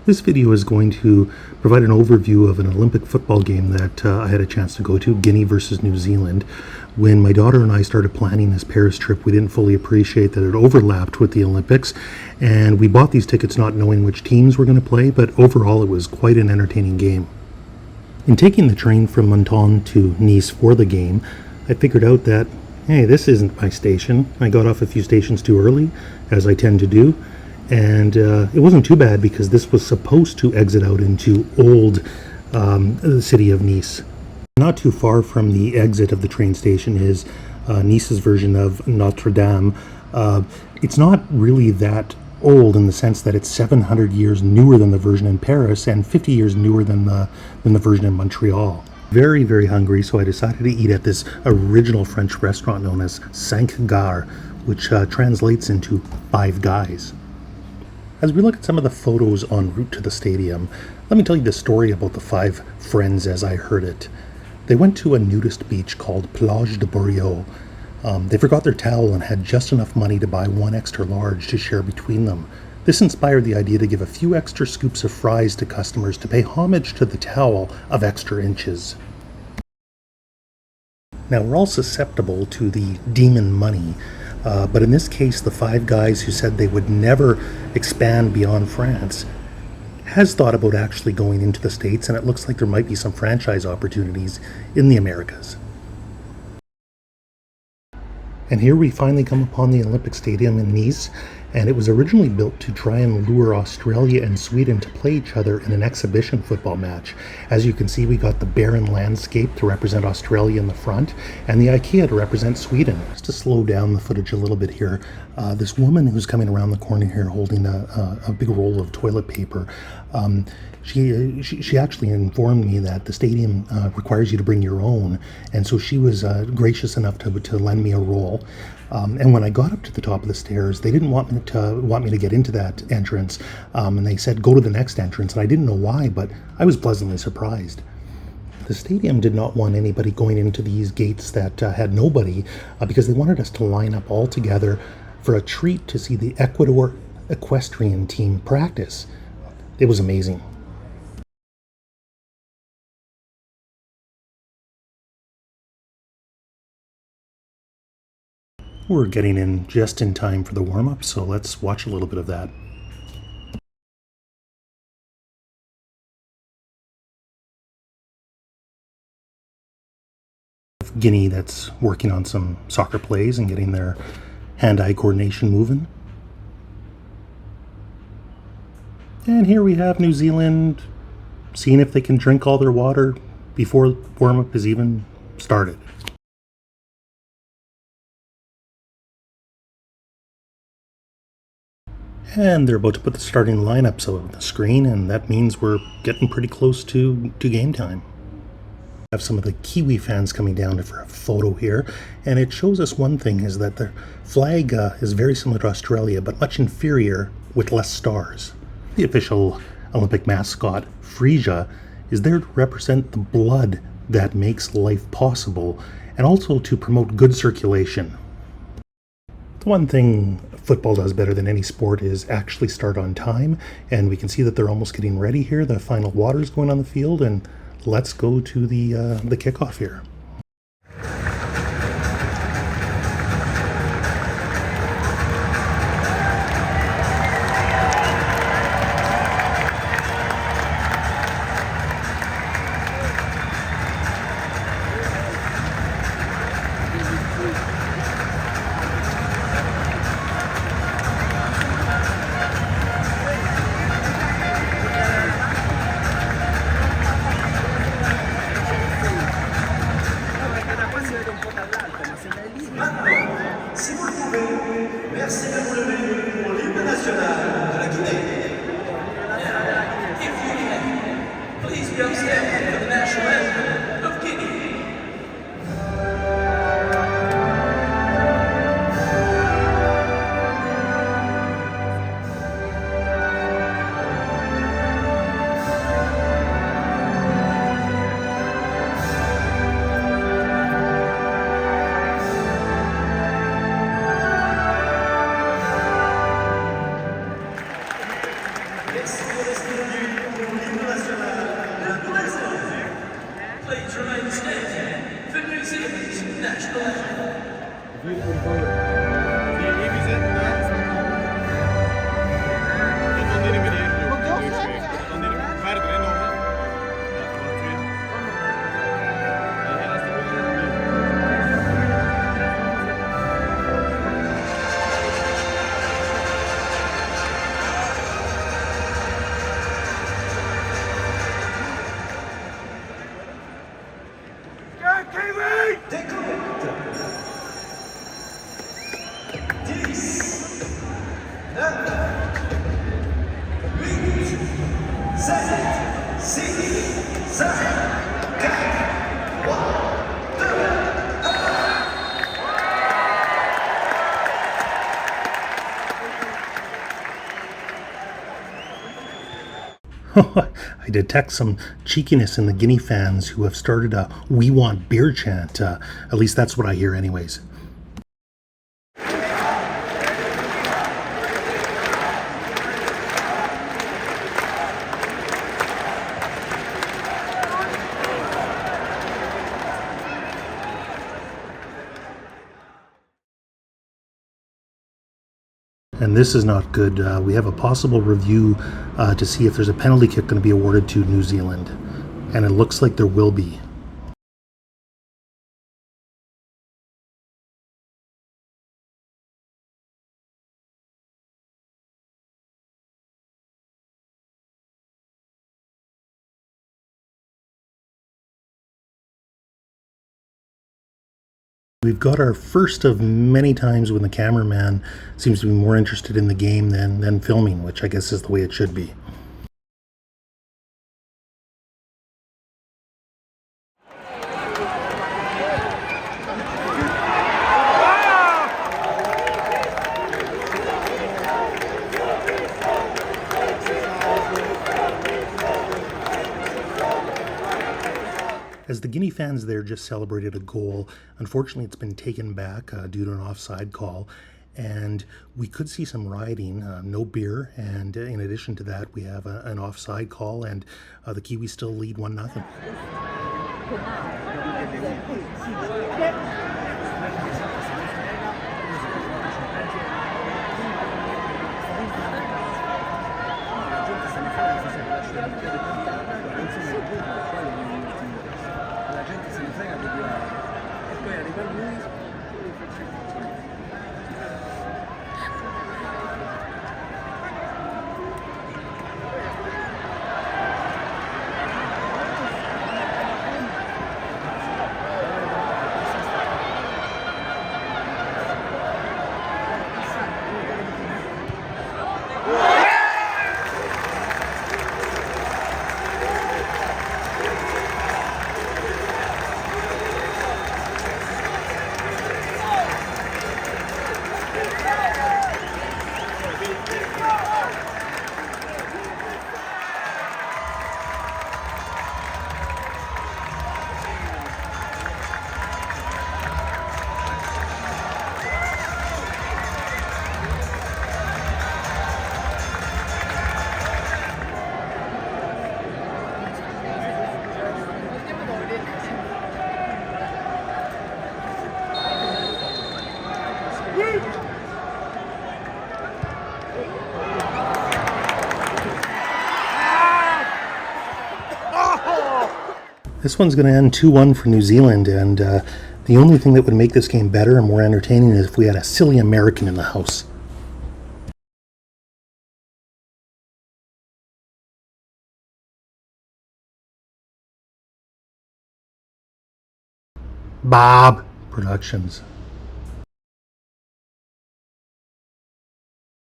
This video is going to provide an overview of an Olympic football game that I had a chance to go to, Guinea versus New Zealand. When my daughter and I started planning this Paris trip, we didn't fully appreciate that it overlapped with the Olympics, and we bought these tickets not knowing which teams were going to play, but overall it was quite an entertaining game. In taking the train from Menton to Nice for the game, I figured out that, hey, this isn't my station. I got off a few stations too early, as I tend to do. And it wasn't too bad because this was supposed to exit out into the city of Nice. Not too far from the exit of the train station is Nice's version of Notre Dame. It's not really that old in the sense that it's 700 years newer than the version in Paris and 50 years newer than the version in Montreal. Very, very hungry, so I decided to eat at this original French restaurant known as Cinq Gars, which translates into Five Guys. As we look at some of the photos en route to the stadium, let me tell you the story about the five friends as I heard it. They went to a nudist beach called Plage de Bourriot. They forgot their towel and had just enough money to buy one extra large to share between them. This inspired the idea to give a few extra scoops of fries to customers to pay homage to the towel of extra inches. Now, we're all susceptible to the demon money. But in this case, the five guys who said they would never expand beyond France has thought about actually going into the States, and it looks like there might be some franchise opportunities in the Americas. And here we finally come upon the Olympic Stadium in Nice, and it was originally built to try and lure Australia and Sweden to play each other in an exhibition football match. As you can see, we got the barren landscape to represent Australia in the front, and the IKEA to represent Sweden. Just to slow down the footage a little bit here, this woman who's coming around the corner here holding a big roll of toilet paper, she actually informed me that the stadium requires you to bring your own, and so she was gracious enough to lend me a roll. And when I got up to the top of the stairs, they didn't want me to get into that entrance, and they said go to the next entrance, and I didn't know why, but I was pleasantly surprised. The stadium did not want anybody going into these gates that had nobody, because they wanted us to line up all together for a treat to see the Ecuador equestrian team practice. It was amazing. We're getting in just in time for the warm-up, so let's watch a little bit of that. Guinea that's working on some soccer plays and getting their hand-eye coordination moving. And here we have New Zealand seeing if they can drink all their water before warm-up is even started. And they're about to put the starting lineups on the screen, and that means we're getting pretty close to game time. We have some of the Kiwi fans coming down for a photo here, and it shows us one thing, is that the flag is very similar to Australia, but much inferior with less stars. The official Olympic mascot, Frisia, is there to represent the blood that makes life possible, and also to promote good circulation. The one thing football does better than any sport is actually start on time, and we can see that they're almost getting ready here. The final water's going on the field, and let's go to the kickoff here. I detect some cheekiness in the Guinea fans who have started a "We Want Beer" chant. At least that's what I hear, anyways. And this is not good. We have a possible review to see if there's a penalty kick going to be awarded to New Zealand. And it looks like there will be. We've got our first of many times when the cameraman seems to be more interested in the game than filming, which I guess is the way it should be. As the Guinea fans there just celebrated a goal, unfortunately it's been taken back due to an offside call, and we could see some rioting, no beer, and in addition to that we have an offside call, and the Kiwis still lead 1-0. This one's going to end 2-1 for New Zealand, and the only thing that would make this game better and more entertaining is if we had a silly American in the house. Bob Productions.